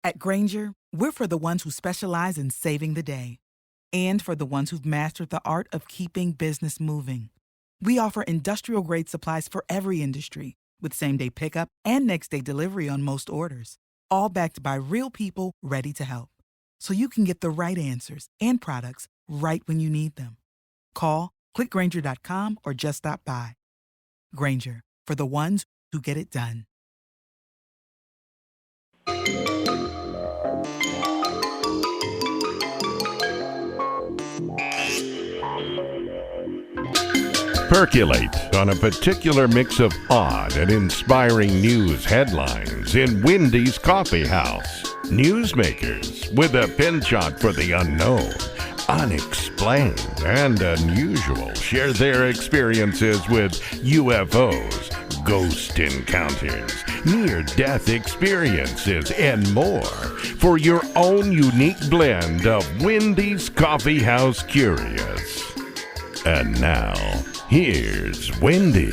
At Granger, we're for the ones who specialize in saving the day and for the ones who've mastered the art of keeping business moving. We offer industrial-grade supplies for every industry, with same-day pickup and next-day delivery on most orders, all backed by real people ready to help. So you can get the right answers and products right when you need them. Call, clickgranger.com, or just stop by. Granger, for the ones who get it done. Percolate on a particular mix of odd and inspiring news headlines in Wendy's Coffee House. Newsmakers with a penchant for the unknown, unexplained, and unusual share their experiences with UFOs, ghost encounters, near-death experiences, and more for your own unique blend of Wendy's Coffee House Curious. And now, here's Wendy.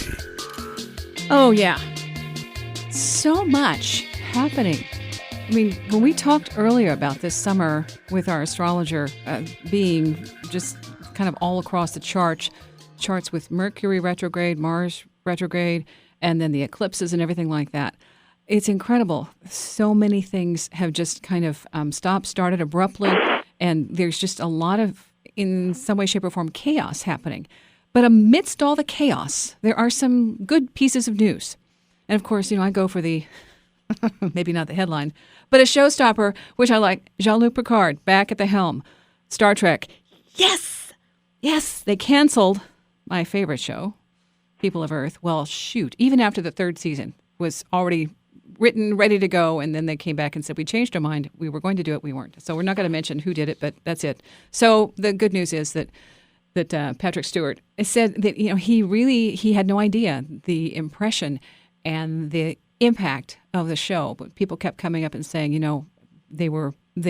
Oh, yeah. So much happening. I mean, when we talked earlier about this summer with our astrologer being just kind of all across the charts with Mercury retrograde, Mars retrograde, and then the eclipses and everything like that. It's incredible. So many things have just kind of started abruptly, and there's just a lot of, in some way, shape, or form, chaos happening. But amidst all the chaos, there are some good pieces of news. And of course, I go for the, maybe not the headline, but a showstopper, which I like. Jean-Luc Picard back at the helm. Star Trek. Yes! Yes! They canceled my favorite show, People of Earth. Well, shoot. Even after the third season was already written, ready to go, and then they came back and said, we changed our mind. We were going to do it. We weren't. So we're not going to mention who did it, but that's it. So the good news is that Patrick Stewart said that he had no idea the impression and the impact of the show. But people kept coming up and saying, they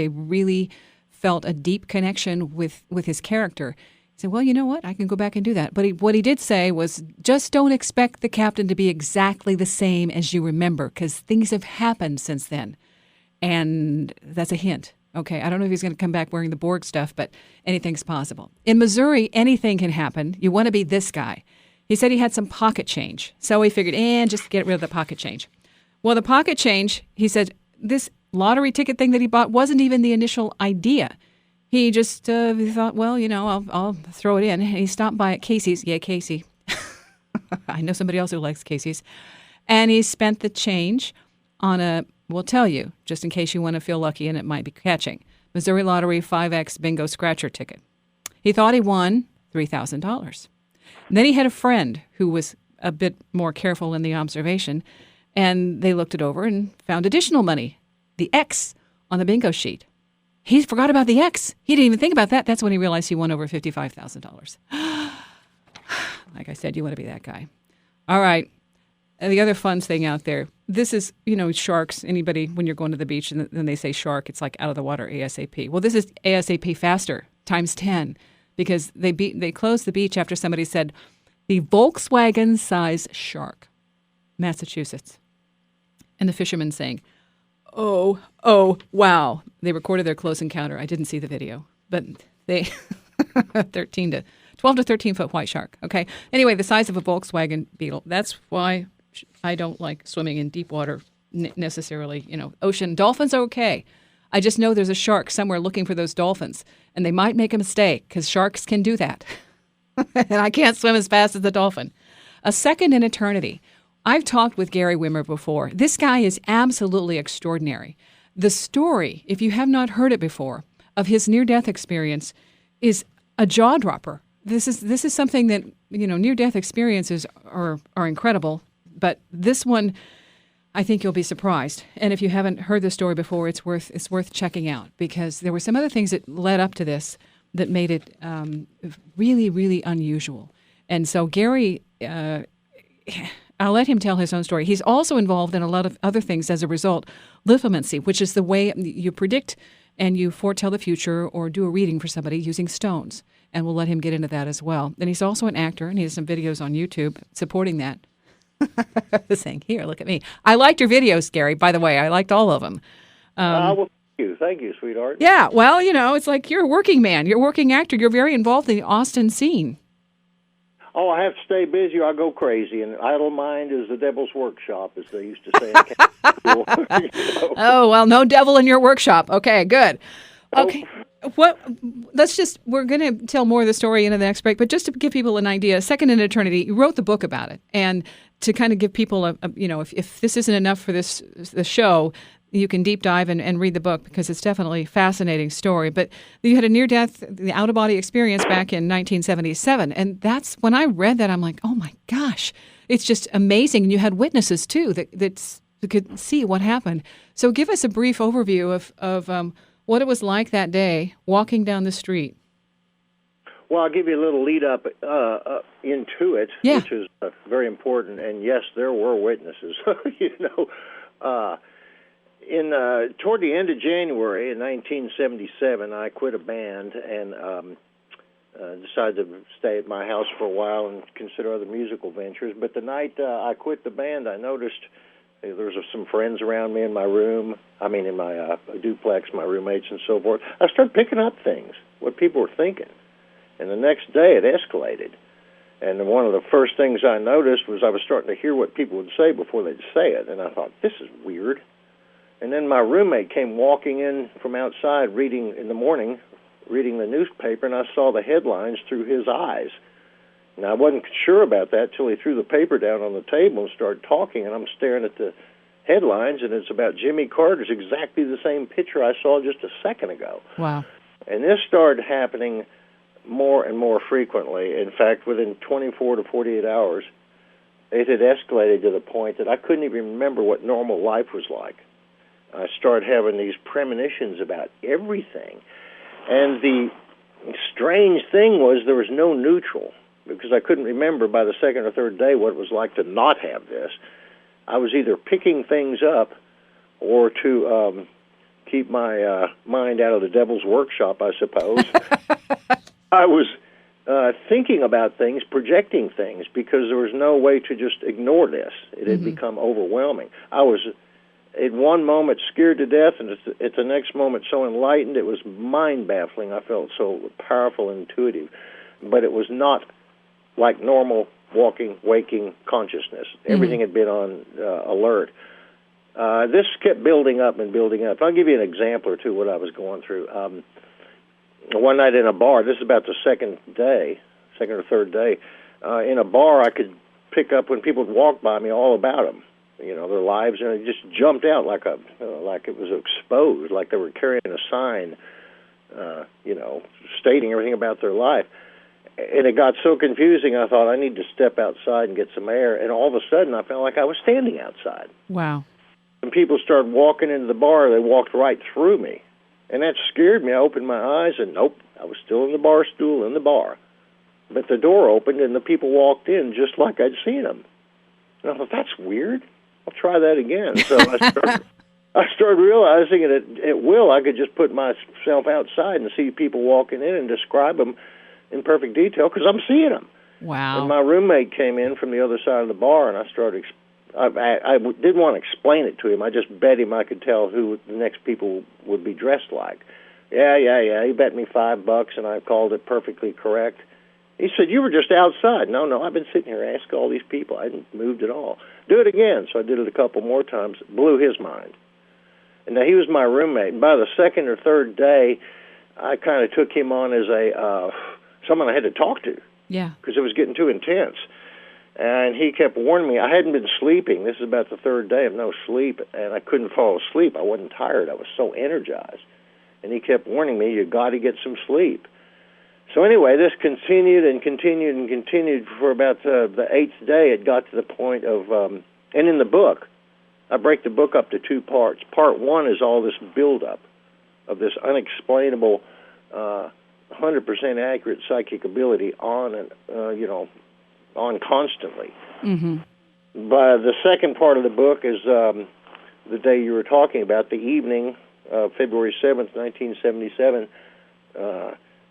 really felt a deep connection with his character. He said, well, you know what? I can go back and do that. But what he did say was, just don't expect the captain to be exactly the same as you remember, because things have happened since then. And that's a hint. Okay, I don't know if he's going to come back wearing the Borg stuff, but anything's possible. In Missouri, anything can happen. You want to be this guy. He said he had some pocket change. So he figured, just get rid of the pocket change. Well, the pocket change, he said, this lottery ticket thing that he bought wasn't even the initial idea. He just thought, well, I'll throw it in. And he stopped by at Casey's. Yeah, Casey. I know somebody else who likes Casey's. And he spent the change on we'll tell you, just in case you want to feel lucky and it might be catching, Missouri Lottery 5X Bingo Scratcher ticket. He thought he won $3,000. Then he had a friend who was a bit more careful in the observation, and they looked it over and found additional money, the X on the bingo sheet. He forgot about the X. He didn't even think about that. That's when he realized he won over $55,000. Like I said, you want to be that guy. All right. The other fun thing out there, this is, sharks. Anybody, when you're going to the beach and then they say shark, it's like out of the water ASAP. Well, this is ASAP faster, times 10, because they closed the beach after somebody said the Volkswagen-size shark, Massachusetts. And the fishermen saying, oh, wow. They recorded their close encounter. I didn't see the video, but they 12 to 13 foot white shark. Okay. Anyway, the size of a Volkswagen Beetle. That's why I don't like swimming in deep water necessarily. Ocean dolphins are okay. I just know there's a shark somewhere looking for those dolphins, and they might make a mistake because sharks can do that. And I can't swim as fast as the dolphin. A second in eternity. I've talked with Gary Wimmer before. This guy is absolutely extraordinary. The story, if you have not heard it before, of his near-death experience is a jaw-dropper. This is something that, near-death experiences are incredible, but this one, I think you'll be surprised. And if you haven't heard the story before, it's worth checking out, because there were some other things that led up to this that made it really, really unusual. And so Gary, I'll let him tell his own story. He's also involved in a lot of other things as a result. Lithomancy, which is the way you predict and you foretell the future or do a reading for somebody using stones. And we'll let him get into that as well. And he's also an actor, and he has some videos on YouTube supporting that. Saying, here, look at me. I liked your videos, Gary, by the way. I liked all of them. Well, thank you, sweetheart. Yeah, well, it's like you're a working man. You're a working actor. You're very involved in the Austin scene. Oh, I have to stay busy or I go crazy, and idle mind is the devil's workshop, as they used to say in school. Oh, well, no devil in your workshop. Okay, good. Okay. We're going to tell more of the story in the next break, but just to give people an idea, Second in Eternity, you wrote the book about it, and to kind of give people if this isn't enough for the show, you can deep dive and read the book because it's definitely a fascinating story. But you had a near-death, the out-of-body experience back in 1977, and that's when I read that, I'm like, oh my gosh, it's just amazing. And you had witnesses too that could see what happened. So give us a brief overview of what it was like that day, walking down the street. Well, I'll give you a little lead up into it, which is very important. And yes, there were witnesses. Toward the end of January in 1977, I quit a band and decided to stay at my house for a while and consider other musical ventures. But the night I quit the band, I noticed there was some friends around me in my room. In my duplex, my roommates and so forth. I started picking up things, what people were thinking. And the next day it escalated. And one of the first things I noticed was I was starting to hear what people would say before they'd say it. And I thought, this is weird. And then my roommate came walking in from outside reading the newspaper, and I saw the headlines through his eyes. And I wasn't sure about that till he threw the paper down on the table and started talking, and I'm staring at the headlines, and it's about Jimmy Carter's exactly the same picture I saw just a second ago. Wow. And this started happening more and more frequently. In fact, within 24 to 48 hours, it had escalated to the point that I couldn't even remember what normal life was like. I started having these premonitions about everything. And the strange thing was there was no neutral, because I couldn't remember by the second or third day what it was like to not have this. I was either picking things up or to keep my mind out of the devil's workshop, I suppose. I was thinking about things, projecting things, because there was no way to just ignore this. It had become overwhelming. I was, at one moment, scared to death, and at the next moment, so enlightened. It was mind-baffling. I felt so powerful and intuitive. But it was not like normal walking, waking consciousness. Everything had been on alert. This kept building up and building up. I'll give you an example or two of what I was going through. One night in a bar, this is about the second or third day, in a bar I could pick up when people would walk by me all about them, their lives, and it just jumped out like it was exposed, like they were carrying a sign, stating everything about their life. And it got so confusing, I thought I need to step outside and get some air, and all of a sudden I felt like I was standing outside. Wow. When people started walking into the bar, they walked right through me. And that scared me. I opened my eyes, and nope, I was still in the bar stool in the bar. But the door opened, and the people walked in just like I'd seen them. And I thought, that's weird. I'll try that again. So I started realizing that at will I could just put myself outside and see people walking in and describe them in perfect detail because I'm seeing them. Wow. And my roommate came in from the other side of the bar, and I started I didn't want to explain it to him. I just bet him I could tell who the next people would be dressed like. Yeah. He bet me $5, and I called it perfectly correct. He said, you were just outside. No, I've been sitting here asking all these people. I hadn't moved at all. Do it again. So I did it a couple more times. It blew his mind. And now he was my roommate. And by the second or third day, I kind of took him on as someone I had to talk to. Yeah. Because it was getting too intense. And he kept warning me. I hadn't been sleeping. This is about the third day of no sleep, and I couldn't fall asleep. I wasn't tired. I was so energized. And he kept warning me, you got to get some sleep. So anyway, this continued and continued and continued for about the eighth day. It got to the point of, and in the book, I break the book up to two parts. Part one is all this buildup of this unexplainable, 100% accurate psychic ability on constantly. Mm-hmm. But the second part of the book is the day you were talking about, the evening of February 7th, 1977.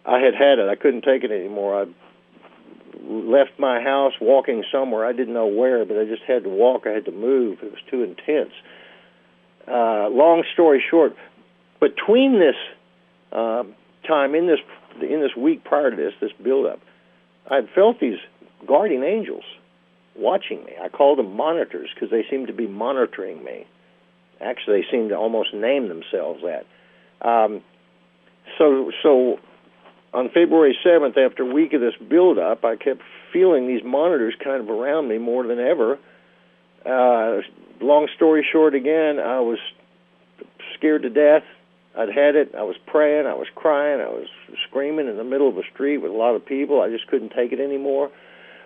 I had it. I couldn't take it anymore. I left my house walking somewhere. I didn't know where, but I just had to walk. I had to move. It was too intense. long story short, between this time in this week prior to this build-up, I'd felt these guardian angels watching me. I called them monitors because they seemed to be monitoring me. Actually, they seemed to almost name themselves that. So on February 7th, after a week of this build-up, I kept feeling these monitors kind of around me more than ever. Long story short, again, I was scared to death. I'd had it. I was praying. I was crying. I was screaming in the middle of a street with a lot of people. I just couldn't take it anymore.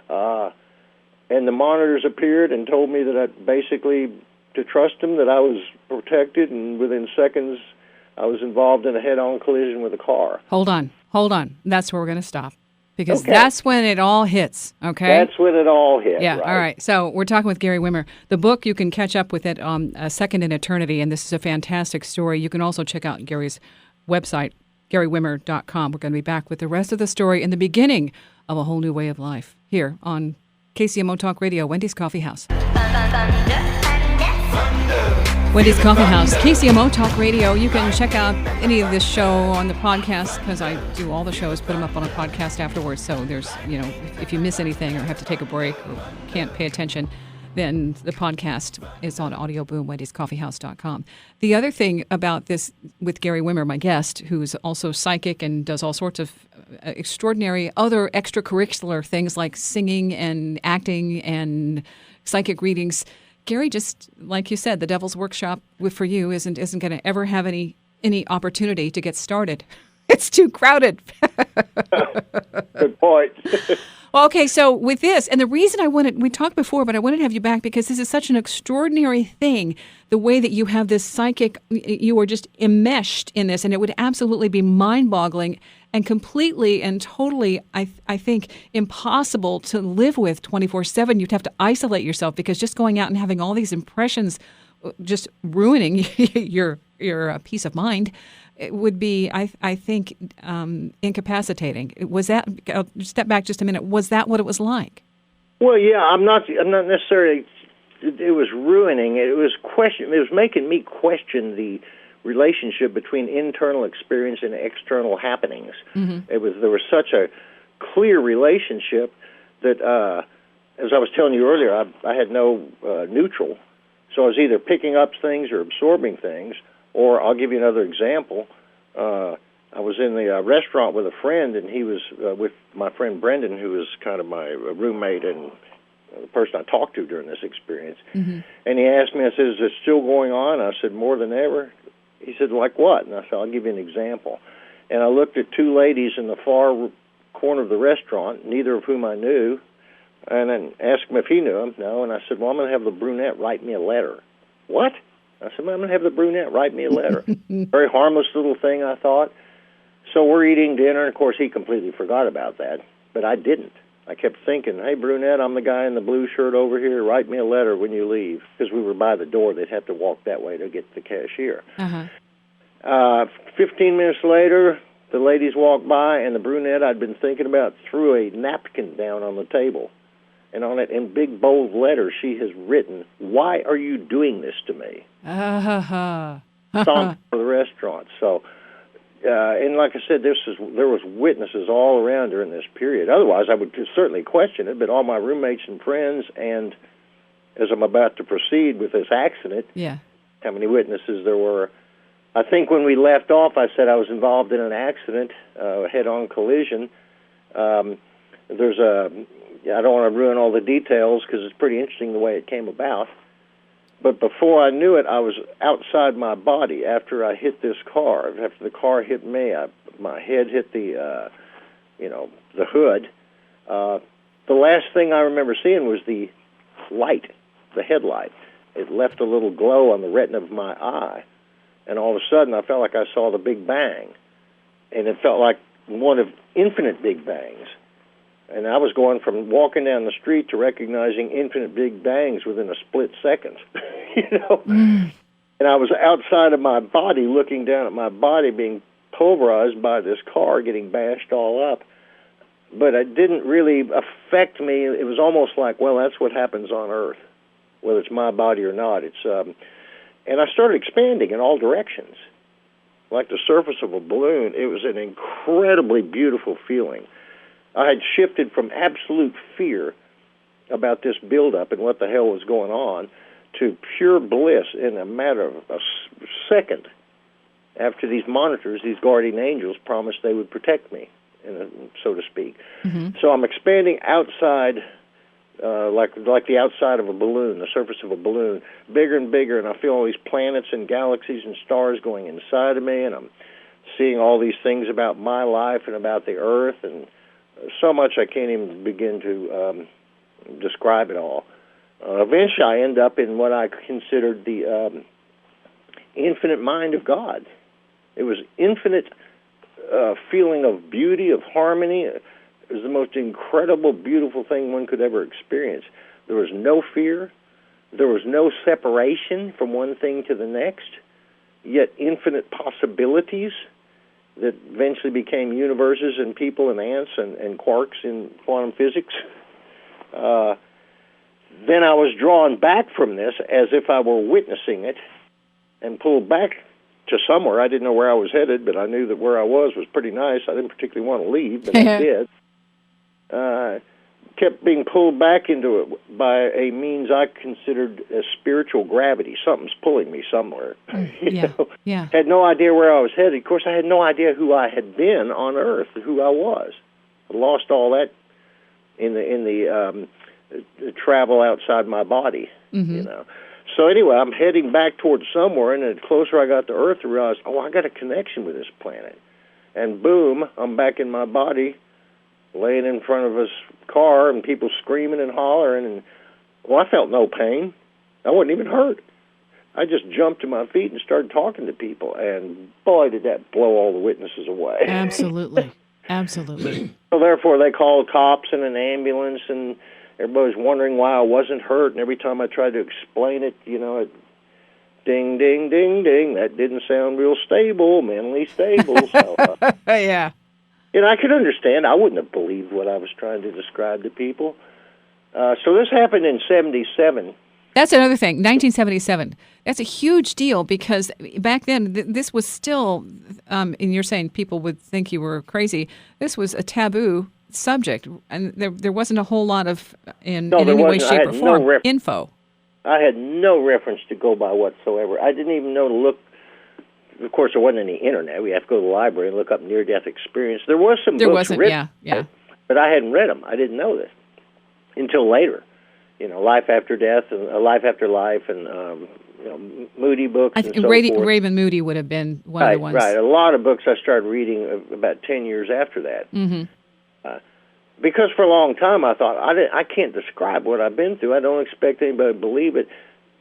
And the monitors appeared and told me that I basically to trust them, that I was protected, and within seconds I was involved in a head-on collision with a car. Hold on. That's where we're going to stop. Because that's when it all hits, okay? That's when it all hit, yeah, right. All right. So we're talking with Gary Wimmer. The book, you can catch up with it on Second in Eternity, and this is a fantastic story. You can also check out Gary's website, GaryWimmer.com. We're going to be back with the rest of the story in the beginning of a whole new way of life here on KCMO Talk Radio, Wendy's Coffee House. Wendy's Coffee House, KCMO Talk Radio. You can check out any of this show on the podcast because I do all the shows, put them up on a podcast afterwards. So there's, if you miss anything or have to take a break or can't pay attention, then the podcast is on Audio Boom, Wendy'sCoffeehouse.com. The other thing about this with Gary Wimmer, my guest, who's also psychic and does all sorts of extraordinary other extracurricular things like singing and acting and psychic readings. Gary, just like you said, the Devil's Workshop for you isn't going to ever have any opportunity to get started. It's too crowded. Good point. Well, okay, so with this, and the reason we talked before, but I wanted to have you back because this is such an extraordinary thing, the way that you have this psychic, you are just enmeshed in this, and it would absolutely be mind-boggling and completely and totally, I think, impossible to live with 24/7. You'd have to isolate yourself because just going out and having all these impressions just ruining your peace of mind. It would be, I think, incapacitating. Was that? I'll step back just a minute. Was that what it was like? Well, yeah. I'm not necessarily. It was ruining. It was making me question the relationship between internal experience and external happenings. Mm-hmm. There was such a clear relationship that, as I was telling you earlier, I had no neutral. So I was either picking up things or absorbing things. Or I'll give you another example. I was in the restaurant with a friend, and he was with my friend Brendan, who was kind of my roommate and the person I talked to during this experience. Mm-hmm. And he asked me, I said, is it still going on? I said, more than ever. He said, like what? And I said, I'll give you an example. And I looked at two ladies in the far corner of the restaurant, neither of whom I knew, and then asked him if he knew them. No, and I said, well, I'm going to have the brunette write me a letter. What? I said, well, I'm going to have the brunette write me a letter. Very harmless little thing, I thought. So we're eating dinner, and of course he completely forgot about that, but I didn't. I kept thinking, hey, brunette, I'm the guy in the blue shirt over here. Write me a letter when you leave, because we were by the door. They'd have to walk that way to get to the cashier. Uh-huh. 15 minutes later, the ladies walked by, and the brunette I'd been thinking about threw a napkin down on the table. And on it, in big, bold letters, she has written, why are you doing this to me? It's on for the restaurant. So, and like I said, there was witnesses all around during this period. Otherwise, I would certainly question it, but all my roommates and friends, and as I'm about to proceed with this accident, how many witnesses there were. I think when we left off, I said I was involved in an accident, a head-on collision. There's I don't want to ruin all the details because it's pretty interesting the way it came about. But before I knew it, I was outside my body after I hit this car. After the car hit me, my head hit the hood. The last thing I remember seeing was the light, the headlight. It left a little glow on the retina of my eye. And all of a sudden, I felt like I saw the Big Bang. And it felt like one of infinite Big Bangs. And I was going from walking down the street to recognizing infinite Big Bangs within a split second, And I was outside of my body, looking down at my body being pulverized by this car, getting bashed all up. But it didn't really affect me. It was almost like, well, that's what happens on Earth, whether it's my body or not. It's And I started expanding in all directions, like the surface of a balloon. It was an incredibly beautiful feeling. I had shifted from absolute fear about this buildup and what the hell was going on to pure bliss in a matter of a second after these monitors, these guardian angels, promised they would protect me, so to speak. So I'm expanding outside, like the outside of a balloon, the surface of a balloon, bigger and bigger, and I feel all these planets and galaxies and stars going inside of me, and I'm seeing all these things about my life and about the Earth, and so much I can't even begin to describe it all. Eventually I end up in what I considered the infinite mind of God. It was infinite feeling of beauty, of harmony. It was the most incredible, beautiful thing one could ever experience. There was no fear. There was no separation from one thing to the next, yet infinite possibilities that eventually became universes and people and ants and quarks in quantum physics. Then I was drawn back from this as if I were witnessing it and pulled back to somewhere. I didn't know where I was headed, but I knew that where I was pretty nice. I didn't particularly want to leave, but I did. Kept being pulled back into it by a means I considered as spiritual gravity. Something's pulling me somewhere. Had no idea where I was headed. Of course, I had no idea who I had been on Earth, who I was. I lost all that in the travel outside my body, you know. So anyway, I'm heading back towards somewhere, and the closer I got to Earth, I realized, I got a connection with this planet. And boom, I'm back in my body, laying in front of this car, and people screaming and hollering, and, I felt no pain. I wasn't even hurt. I just jumped to my feet and started talking to people, and boy, did that blow all the witnesses away. Absolutely. Absolutely. So therefore, they called cops and an ambulance, and everybody was wondering why I wasn't hurt, and every time I tried to explain it, it ding, ding, ding, ding. That didn't sound real stable, mentally stable. So, yeah. I could understand. I wouldn't have believed what I was trying to describe to people. So this happened in 1977. That's another thing, 1977. That's a huge deal because back then, this was still, and you're saying people would think you were crazy, this was a taboo subject, and there wasn't a whole lot of, in any way, shape, or form, info. I had no reference to go by whatsoever. I didn't even know to look. Of course, there wasn't any internet. We have to go to the library and look up near-death experience. There was some books written, but I hadn't read them. I didn't know this until later. Life After Death and Life After Life and Moody books and so forth. Raymond Moody would have been one of the ones. Right, a lot of books I started reading about 10 years after that. Because for a long time I thought, I can't describe what I've been through. I don't expect anybody to believe it.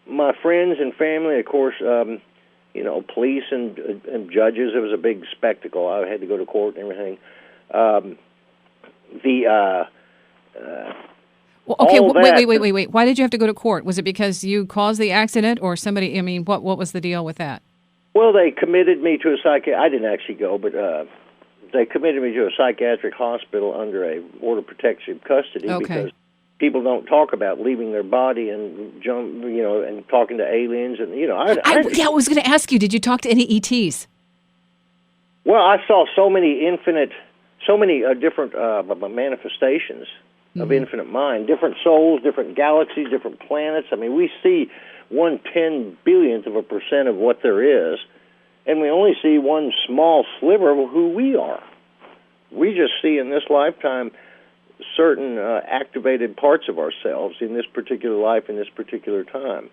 My friends and family, of course, police and judges, it was a big spectacle. I had to go to court and everything. Wait. Why did you have to go to court? Was it because you caused the accident or somebody, what was the deal with that? Well, they committed me to a I didn't actually go, but they committed me to a psychiatric hospital under a order of protective custody because people don't talk about leaving their body and and talking to aliens and I was going to ask you, did you talk to any ETs? Well, I saw so many different manifestations of infinite mind, different souls, different galaxies, different planets. We see 1/10,000,000,000% of what there is. And we only see one small sliver of who we are. We just see in this lifetime certain activated parts of ourselves in this particular life, in this particular time.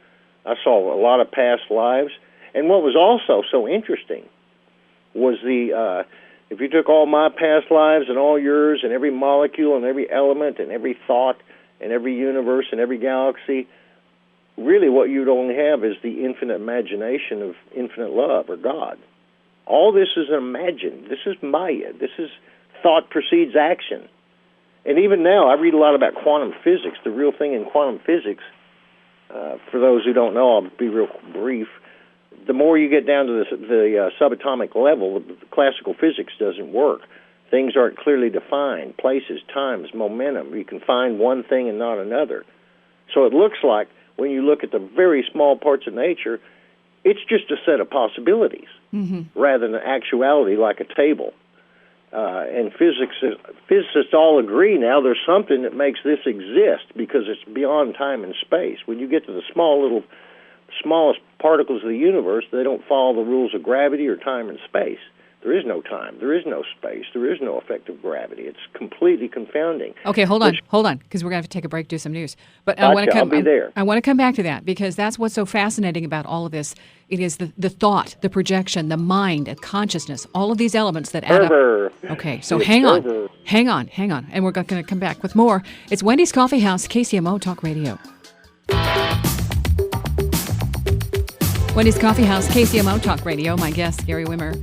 I saw a lot of past lives. And what was also so interesting was if you took all my past lives and all yours and every molecule and every element and every thought and every universe and every galaxy, really what you'd only have is the infinite imagination of infinite love or God. All this is imagined. This is Maya. This is thought precedes action. And even now, I read a lot about quantum physics, the real thing in quantum physics. For those who don't know, I'll be real brief. The more you get down to the subatomic level, the classical physics doesn't work. Things aren't clearly defined. Places, times, momentum. You can find one thing and not another. So it looks like when you look at the very small parts of nature, It's just a set of possibilities rather than actuality like a table. And physicists all agree now there's something that makes this exist because it's beyond time and space. When you get to the smallest particles of the universe, they don't follow the rules of gravity or time and space. There is no time. There is no space. There is no effect of gravity. It's completely confounding. Okay, hold on, because we're going to have to take a break, do some news. But I'll be there. I want to come back to that because that's what's so fascinating about all of this. It is the thought, the projection, the mind, the consciousness, all of these elements that add up. Okay, so hang on, and we're going to come back with more. It's Wendy's Coffee House, KCMO Talk Radio. Wendy's Coffee House, KCMO Talk Radio. My guest, Gary Wimmer.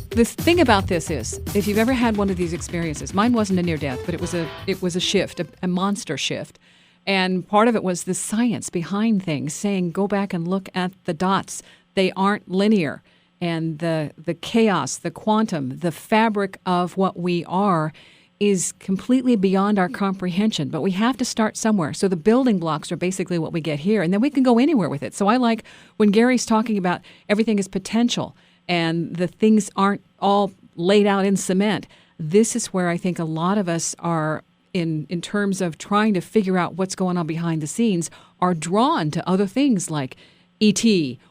The thing about this is, if you've ever had one of these experiences, mine wasn't a near death, but it was a shift, a monster shift. And part of it was the science behind things, saying, go back and look at the dots. They aren't linear. And the chaos, the quantum, the fabric of what we are is completely beyond our comprehension. But we have to start somewhere. So the building blocks are basically what we get here. And then we can go anywhere with it. So I like when Gary's talking about everything is potential and the things aren't all laid out in cement. This is where I think a lot of us are, in terms of trying to figure out what's going on behind the scenes, are drawn to other things like ET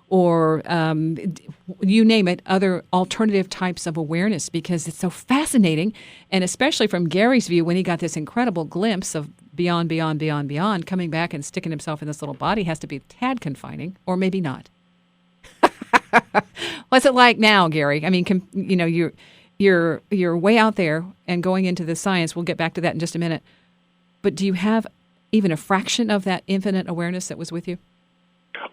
or you name it, other alternative types of awareness, because it's so fascinating. And especially from Gary's view, when he got this incredible glimpse of beyond, coming back and sticking himself in this little body has to be a tad confining, or maybe not. What's it like now, Gary? I mean, you're way out there and going into the science. We'll get back to that in just a minute. But do you have even a fraction of that infinite awareness that was with you?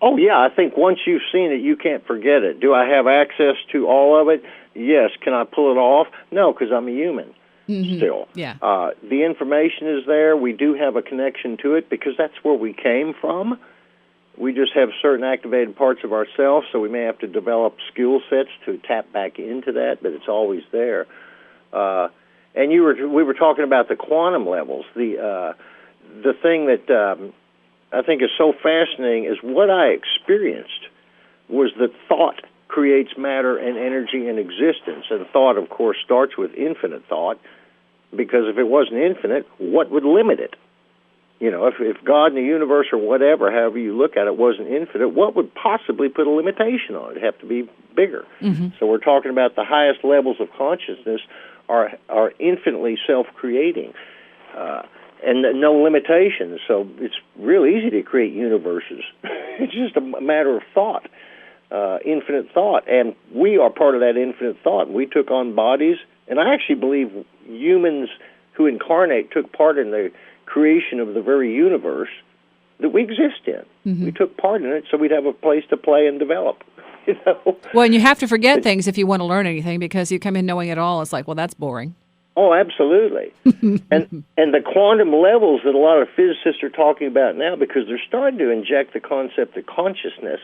Oh, yeah. I think once you've seen it, you can't forget it. Do I have access to all of it? Yes. Can I pull it off? No, because I'm a human still. Yeah. The information is there. We do have a connection to it because that's where we came from. We just have certain activated parts of ourselves, so we may have to develop skill sets to tap back into that, but it's always there. And we were talking about the quantum levels. The thing that I think is so fascinating is what I experienced was that thought creates matter and energy and existence. And thought, of course, starts with infinite thought, because if it wasn't infinite, what would limit it? You know, if God and the universe or whatever, however you look at it, wasn't infinite, what would possibly put a limitation on it? It'd have to be bigger. So we're talking about the highest levels of consciousness are infinitely self-creating and no limitations. So it's real easy to create universes. It's just a matter of thought, infinite thought. And we are part of that infinite thought. We took on bodies, and I actually believe humans who incarnate took part in the creation of the very universe that we exist in. We took part in it so we'd have a place to play and develop. You know? Well, and you have to forget things if you want to learn anything, because you come in knowing it all. It's like, well, that's boring. Oh, absolutely. and the quantum levels that a lot of physicists are talking about now, because they're starting to inject the concept of consciousness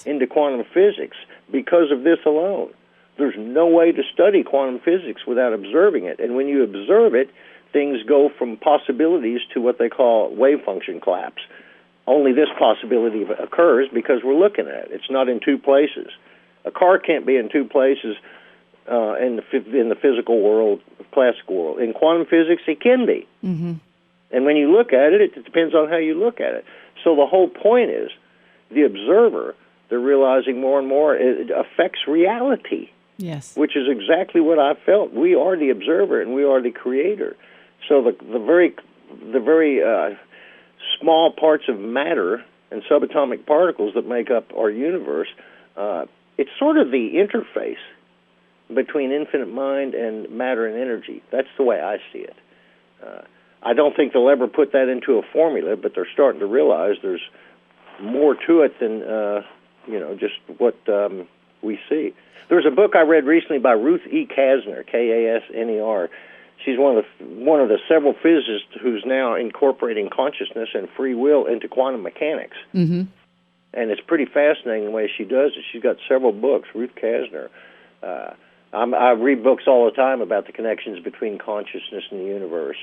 into quantum physics because of this alone. There's no way to study quantum physics without observing it. And when you observe it, things go from possibilities to what they call wave function collapse. Only this possibility occurs because we're looking at it. It's not in two places. A car can't be in two places in the physical world, classical world. In quantum physics, it can be. And when you look at it, it depends on how you look at it. So the whole point is the observer, they're realizing more and more, it affects reality. Yes. Which is exactly what I felt. We are the observer and we are the creator. So the very small parts of matter and subatomic particles that make up our universe, it's sort of the interface between infinite mind and matter and energy. That's the way I see it. I don't think they'll ever put that into a formula, but they're starting to realize there's more to it than just what we see. There's a book I read recently by Ruth E. Kasner, Kasner. She's one of the several physicists who's now incorporating consciousness and free will into quantum mechanics. And it's pretty fascinating the way she does it. She's got several books, Ruth Kasner. I read books all the time about the connections between consciousness and the universe.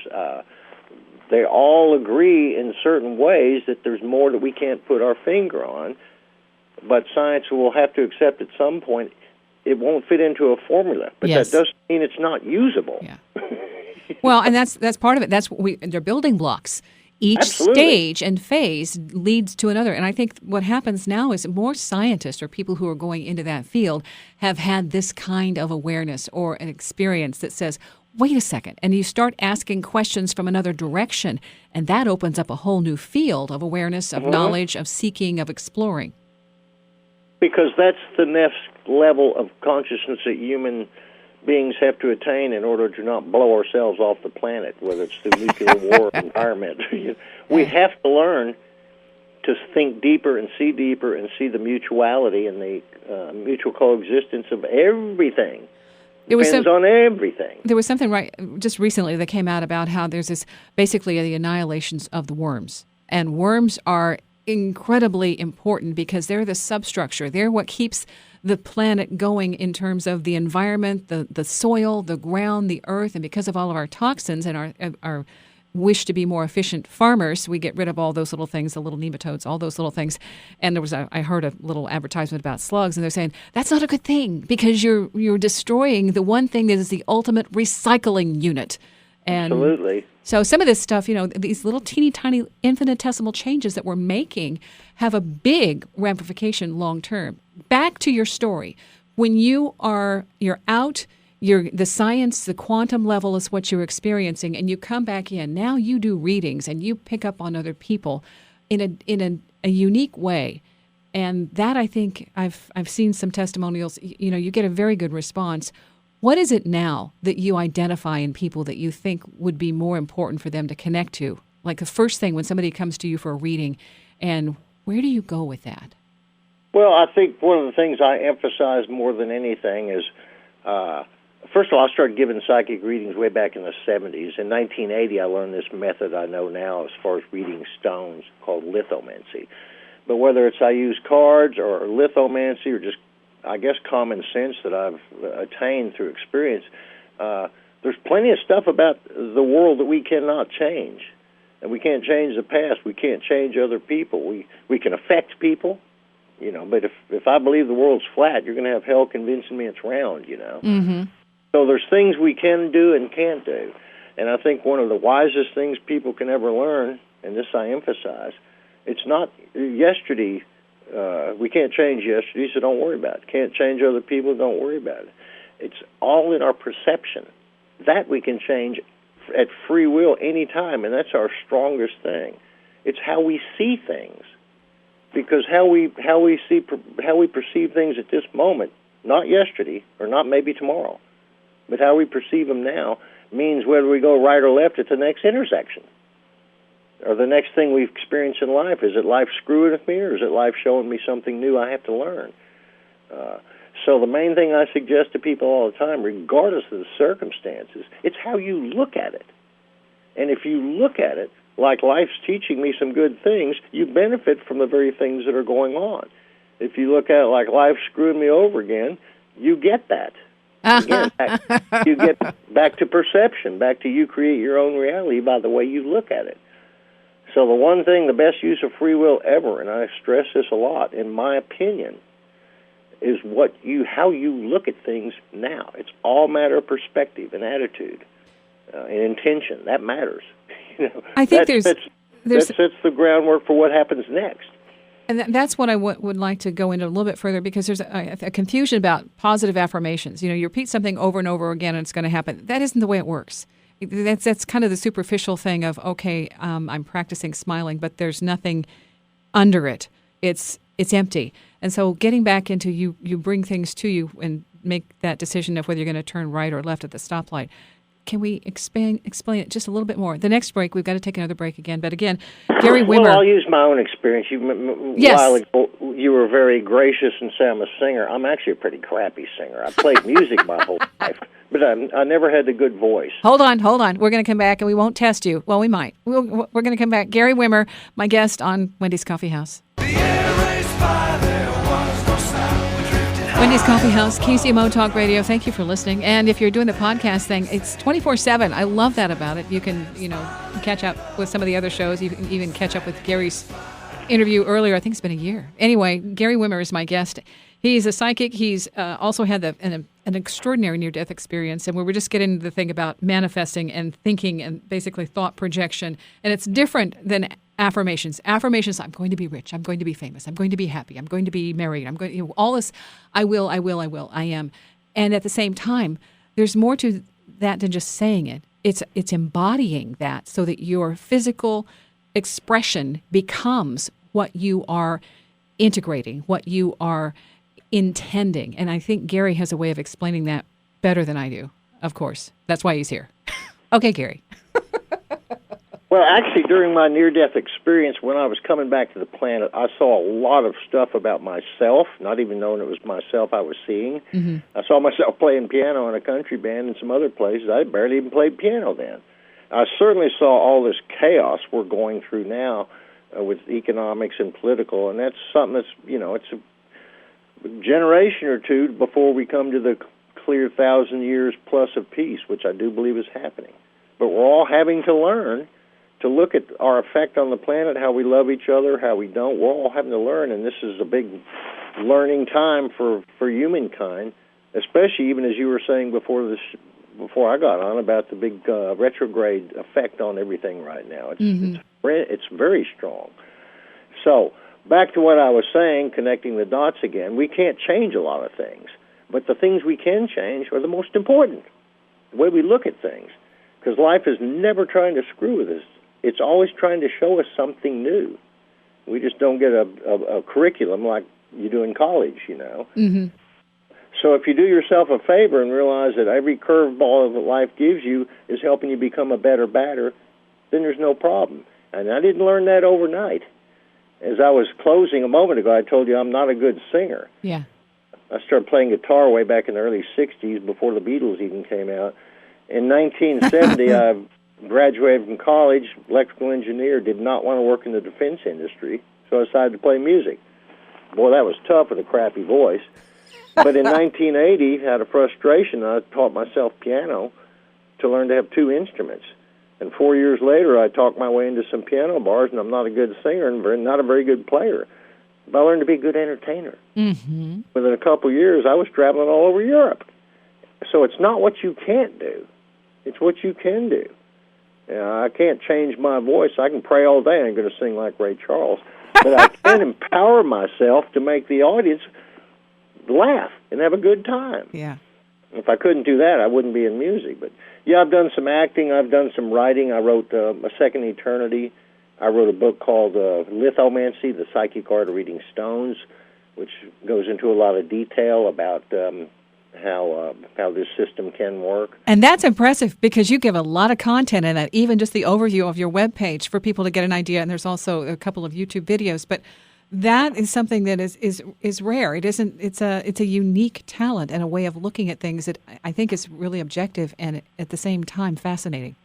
They all agree in certain ways that there's more that we can't put our finger on. but science will have to accept at some point it won't fit into a formula. But Yes. that doesn't mean it's not usable. Yeah. Well, and that's part of it. That's they're building blocks. Each Absolutely. stage and phase leads to another. And I think what happens now is more scientists or people who are going into that field have had this kind of awareness or an experience that says, wait a second, and you start asking questions from another direction, and that opens up a whole new field of awareness, of knowledge, of seeking, of exploring. Because that's the next level of consciousness that human beings have to attain in order to not blow ourselves off the planet, whether it's through nuclear war or environment. We have to learn to think deeper and see the mutuality and the mutual coexistence of everything. Depends on everything. There was something just recently that came out about how there's this basically the annihilations of the worms. And worms are incredibly important because they're the substructure. They're what keeps the planet going in terms of the environment, the soil, the ground, the earth. And because of all of our toxins and our wish to be more efficient farmers, we get rid of all those little things, the little nematodes, all those little things. And I heard a little advertisement about slugs, and they're saying, that's not a good thing because you're destroying the one thing that is the ultimate recycling unit. And absolutely. So some of this stuff, these little teeny tiny infinitesimal changes that we're making have a big ramification long term. Back to your story. When you're out, the science, the quantum level is what you're experiencing, and you come back in. Now you do readings and you pick up on other people in a unique way. And that, I think, I've seen some testimonials, you get a very good response. What is it now that you identify in people that you think would be more important for them to connect to? Like the first thing when somebody comes to you for a reading, and where do you go with that? Well, I think one of the things I emphasize more than anything is, first of all, I started giving psychic readings way back in the 70s. In 1980, I learned this method I know now as far as reading stones called lithomancy. But whether it's I use cards or lithomancy or just, I guess, common sense that I've attained through experience, there's plenty of stuff about the world that we cannot change. And we can't change the past. We can't change other people. We can affect people, but if I believe the world's flat, you're going to have hell convincing me it's round, Mm-hmm. So there's things we can do and can't do. And I think one of the wisest things people can ever learn, and this I emphasize, it's not yesterday. We can't change yesterday, so don't worry about it. Can't change other people, don't worry about it. It's all in our perception. That we can change at free will any time, and that's our strongest thing. It's how we see things. Because how we perceive things at this moment, not yesterday or not maybe tomorrow, but how we perceive them now means whether we go right or left at the next intersection or the next thing we experience in life. Is it life screwing with me, or is it life showing me something new I have to learn? So the main thing I suggest to people all the time, regardless of the circumstances, it's how you look at it. And if you look at it like life's teaching me some good things, you benefit from the very things that are going on. If you look at it like life's screwing me over again, you get that. Again, you get back to perception, back to you create your own reality by the way you look at it. So the one thing, the best use of free will ever, and I stress this a lot, in my opinion, is how you look at things now. It's all matter of perspective and attitude and intention. That matters. I think that sets the groundwork for what happens next. And that's what I would like to go into a little bit further, because there's a confusion about positive affirmations. You repeat something over and over again and it's going to happen. That isn't the way it works. That's kind of the superficial thing of, okay, I'm practicing smiling, but there's nothing under it. It's empty. And so getting back into you bring things to you and make that decision of whether you're going to turn right or left at the stoplight. Can we explain it just a little bit more? The next break, we've got to take another break again. But again, Gary Wimmer. Well, I'll use my own experience. Yes. A while ago, you were very gracious and said I'm a singer. I'm actually a pretty crappy singer. I played music my whole life, but I never had the good voice. Hold on. We're going to come back, and we won't test you. Well, we might. We're going to come back. Gary Wimmer, my guest on Wendy's Coffee House. Wendy's Coffee House, KCMO Talk Radio. Thank you for listening. And if you're doing the podcast thing, it's 24/7. I love that about it. You can, catch up with some of the other shows. You can even catch up with Gary's interview earlier. I think it's been a year. Anyway, Gary Wimmer is my guest. He's a psychic. He's also had an extraordinary near-death experience, and we were just getting into the thing about manifesting and thinking and basically thought projection. And it's different than affirmations. Affirmations, I'm going to be rich. I'm going to be famous. I'm going to be happy. I'm going to be married. I'm going all this, I will, I am. And at the same time, there's more to that than just saying it. It's embodying that so that your physical expression becomes what you are integrating, what you are intending. And I think Gary has a way of explaining that better than I do, of course. That's why he's here. Okay, Gary. Well, actually, during my near-death experience, when I was coming back to the planet, I saw a lot of stuff about myself, not even knowing it was myself I was seeing. Mm-hmm. I saw myself playing piano in a country band and some other places. I barely even played piano then. I certainly saw all this chaos we're going through now with economics and political, and that's something that's, it's a generation or two before we come to the clear 1,000 years plus of peace, which I do believe is happening. But we're all having to learn to look at our effect on the planet, how we love each other, how we don't. We're all having to learn, and this is a big learning time for humankind, especially even as you were saying before I got on about the big retrograde effect on everything right now. It's very strong. So back to what I was saying, connecting the dots again, we can't change a lot of things, but the things we can change are the most important, the way we look at things, because life is never trying to screw with us. It's always trying to show us something new. We just don't get a curriculum like you do in college, Mm-hmm. So if you do yourself a favor and realize that every curveball that life gives you is helping you become a better batter, then there's no problem. And I didn't learn that overnight. As I was closing a moment ago, I told you I'm not a good singer. Yeah. I started playing guitar way back in the early 60s before the Beatles even came out. In 1970, I graduated from college, electrical engineer, did not want to work in the defense industry, so I decided to play music. Boy, that was tough with a crappy voice. But in 1980, out of frustration, I taught myself piano to learn to have two instruments. And 4 years later, I talked my way into some piano bars, and I'm not a good singer and not a very good player. But I learned to be a good entertainer. Mm-hmm. Within a couple of years, I was traveling all over Europe. So it's not what you can't do. It's what you can do. I can't change my voice. I can pray all day. I ain't going to sing like Ray Charles. But I can empower myself to make the audience laugh and have a good time. Yeah. If I couldn't do that, I wouldn't be in music. But, yeah, I've done some acting. I've done some writing. I wrote A Second Eternity. I wrote a book called Lithomancy, The Psychic Art of Reading Stones, which goes into a lot of detail about how this system can work. And that's impressive because you give a lot of content in it, even just the overview of your webpage for people to get an idea. And there's also a couple of YouTube videos. But that is something that is rare. It isn't. It's a unique talent and a way of looking at things that I think is really objective and at the same time fascinating.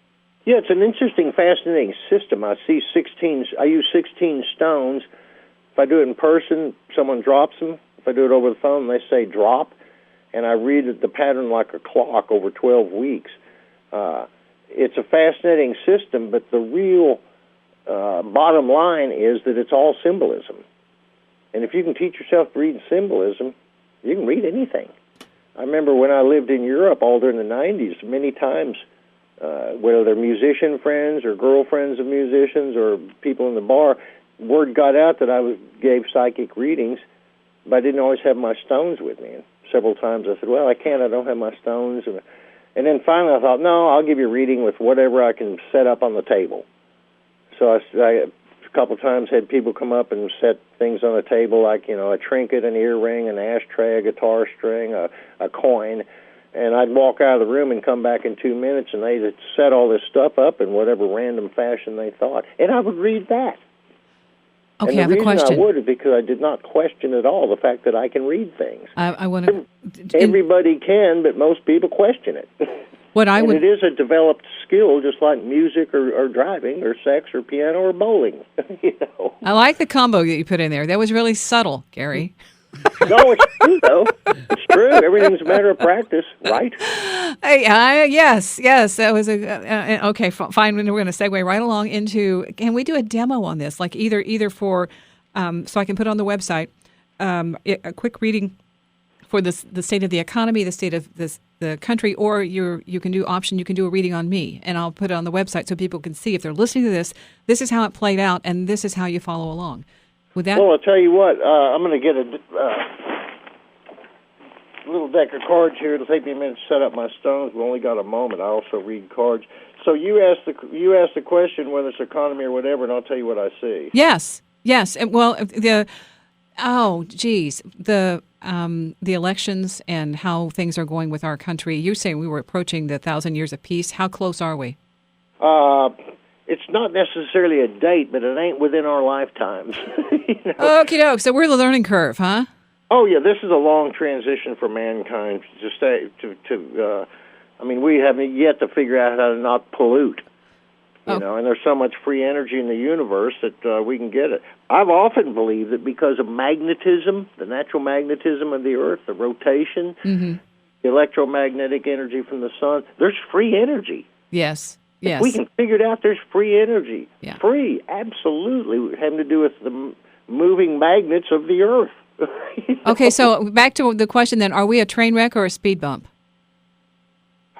Yeah, it's an interesting, fascinating system. I use 16 stones. If I do it in person, someone drops them. If I do it over the phone, they say drop. And I read the pattern like a clock over 12 weeks. It's a fascinating system, but the real bottom line is that it's all symbolism. And if you can teach yourself to read symbolism, you can read anything. I remember when I lived in Europe all during the 90s, many times, whether they're musician friends or girlfriends of musicians or people in the bar, word got out that I gave psychic readings, but I didn't always have my stones with me. And several times I said, well, I don't have my stones. And then finally I thought, no, I'll give you a reading with whatever I can set up on the table. So I a couple of times had people come up and set things on the table like, a trinket, an earring, an ashtray, a guitar string, a coin. And I'd walk out of the room and come back in 2 minutes, and they'd set all this stuff up in whatever random fashion they thought. And I would read that. Okay, and I have a question. The reason I would is because I did not question at all the fact that I can read things. I want to. Everybody can, but most people question it. It is a developed skill, just like music or driving or sex or piano or bowling. I like the combo that you put in there. That was really subtle, Gary. No, it's true, though. It's true. Everything's a matter of practice, right? Yes. That was okay, fine. We're going to segue right along into, can we do a demo on this? Like either for so I can put on the website a quick reading for the state of the economy, the state of the country, or you can do a reading on me, and I'll put it on the website so people can see if they're listening to this. This is how it played out, and this is how you follow along. With that, well, I'll tell you what. I'm going to get a little deck of cards here. It'll take me a minute to set up my stones. We've only got a moment. I also read cards. So you asked the question whether it's economy or whatever, and I'll tell you what I see. Yes. And, well, the elections and how things are going with our country. You're saying we were approaching the 1,000 years of peace. How close are we? It's not necessarily a date, but it ain't within our lifetimes. Okie doke. So we're the learning curve, huh? Oh yeah, this is a long transition for mankind to stay I mean, we haven't yet to figure out how to not pollute. You know, and there's so much free energy in the universe that we can get it. I've often believed that because of magnetism, the natural magnetism of the Earth, the rotation, the electromagnetic energy from the sun, there's free energy. Yes. If we can figure it out, there's free energy. Yeah. Free, absolutely, having to do with the moving magnets of the Earth. Okay, so back to the question then, are we a train wreck or a speed bump?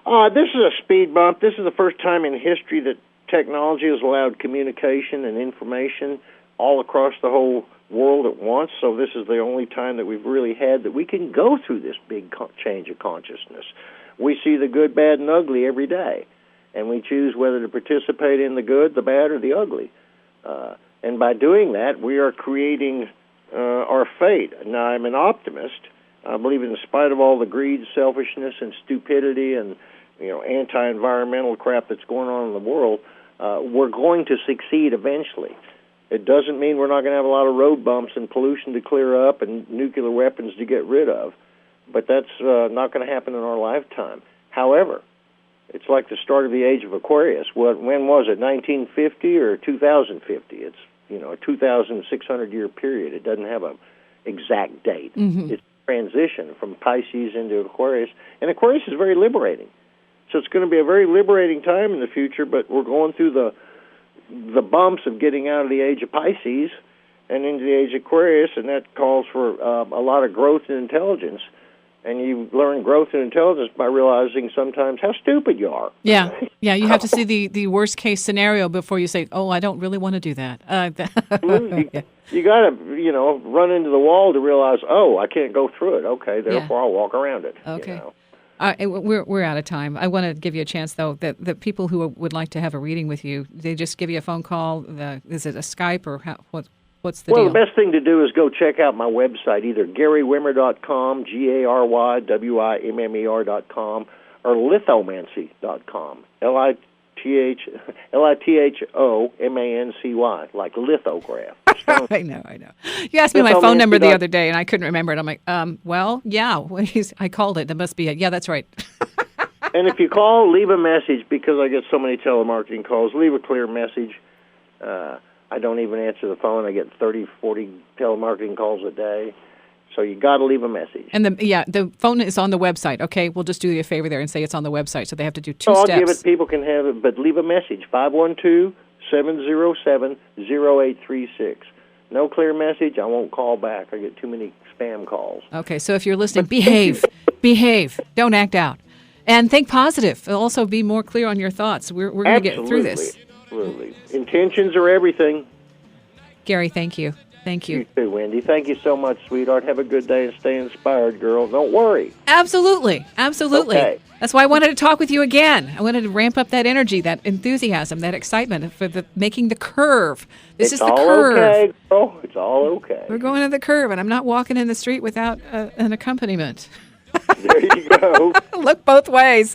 This is a speed bump. This is the first time in history that technology has allowed communication and information all across the whole world at once. So this is the only time that we've really had that we can go through this big change of consciousness. We see the good, bad, and ugly every day, and we choose whether to participate in the good, the bad, or the ugly. And by doing that, we are creating our fate. Now, I'm an optimist. I believe in spite of all the greed, selfishness, and stupidity and anti-environmental crap that's going on in the world, we're going to succeed eventually. It doesn't mean we're not going to have a lot of road bumps and pollution to clear up and nuclear weapons to get rid of, but that's not going to happen in our lifetime. However, it's like the start of the age of Aquarius. When was it, 1950 or 2050? It's a 2,600-year period. It doesn't have an exact date. It's a transition from Pisces into Aquarius, and Aquarius is very liberating. So it's going to be a very liberating time in the future, but we're going through the bumps of getting out of the age of Pisces and into the age of Aquarius, and that calls for a lot of growth and intelligence. And you learn growth and intelligence by realizing sometimes how stupid you are. Yeah, you have to see the worst-case scenario before you say, oh, I don't really want to do that. You got to, run into the wall to realize, oh, I can't go through it. Okay, therefore I'll walk around it. Okay. We're out of time. I want to give you a chance, though, that the people who would like to have a reading with you, they just give you a phone call. Is it a Skype or what's the deal? Well, the best thing to do is go check out my website, either GaryWimmer.com, GaryWimmer.com, or Lithomancy.com, Lithomancy, like lithograph. I know. You asked me my phone number the other day, and I couldn't remember it. I'm like, I called it. That must be it. Yeah, that's right. And if you call, leave a message, because I get so many telemarketing calls. Leave a clear message. I don't even answer the phone. I get 30, 40 telemarketing calls a day. So you got to leave a message. And the phone is on the website. Okay, we'll just do you a favor there and say it's on the website. So they have to do two steps. I'll give it. People can have it, but leave a message. 512-707-0836. No clear message, I won't call back. I get too many spam calls. Okay, so if you're listening, behave. Behave. Don't act out. And think positive. Also be more clear on your thoughts. We're going to get through this. Absolutely. Intentions are everything. Gary, thank you. Thank you. You too, Wendy. Thank you so much, sweetheart. Have a good day and stay inspired, girl. Don't worry. Absolutely. Okay. That's why I wanted to talk with you again. I wanted to ramp up that energy, that enthusiasm, that excitement for making the curve. This is the curve. Okay, girl. It's all okay. We're going to the curve, and I'm not walking in the street without an accompaniment. There you go. Look both ways.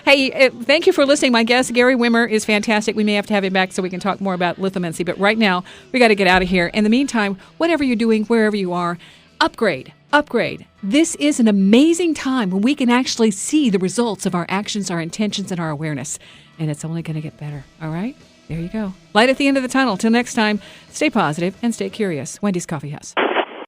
Hey, thank you for listening. My guest, Gary Wimmer, is fantastic. We may have to have him back so we can talk more about lithomancy. But right now, we got to get out of here. In the meantime, whatever you're doing, wherever you are, upgrade. This is an amazing time when we can actually see the results of our actions, our intentions, and our awareness. And it's only going to get better. All right? There you go. Light at the end of the tunnel. Till next time, stay positive and stay curious. Wendy's Coffee House.